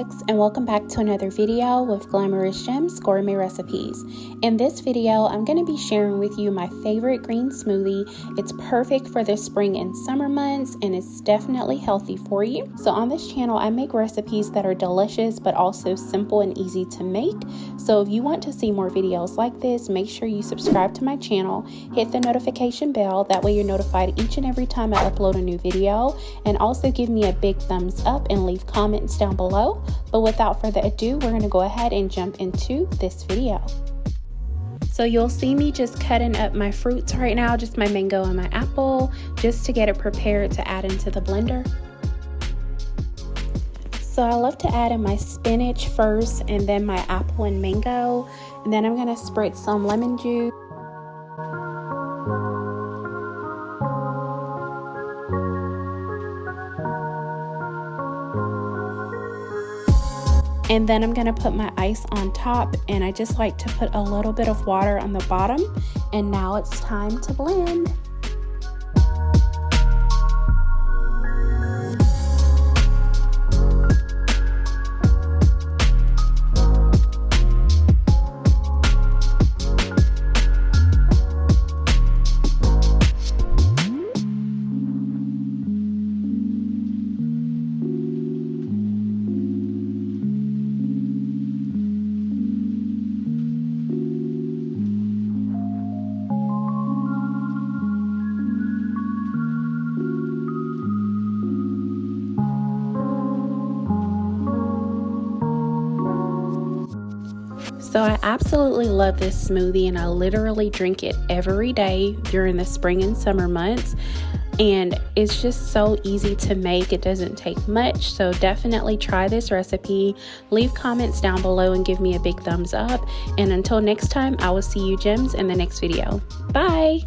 Cooks, and welcome back to another video with Glameresgems Gourmet Recipes. In this video, I'm going to be sharing with you my favorite green smoothie. It's perfect for the spring and summer months, and it's definitely healthy for you. So on this channel, I make recipes that are delicious but also simple and easy to make. So if you want to see more videos like this, make sure you subscribe to my channel, hit the notification bell, that way you're notified each and every time I upload a new video, and also give me a big thumbs up and leave comments down below. But without further ado, we're going to go ahead and jump into this video. So you'll see me just cutting up my fruits right now, just my mango and my apple, just to get it prepared to add into the blender. So I love to add in my spinach first and then my apple and mango, and then I'm going to spritz some lemon juice. And then I'm going to put my ice on top, and I just like to put a little bit of water on the bottom. And now it's time to blend. So I absolutely love this smoothie, and I literally drink it every day during the spring and summer months. And it's just so easy to make. It doesn't take much. So definitely try this recipe. Leave comments down below and give me a big thumbs up. And until next time, I will see you gems in the next video. Bye!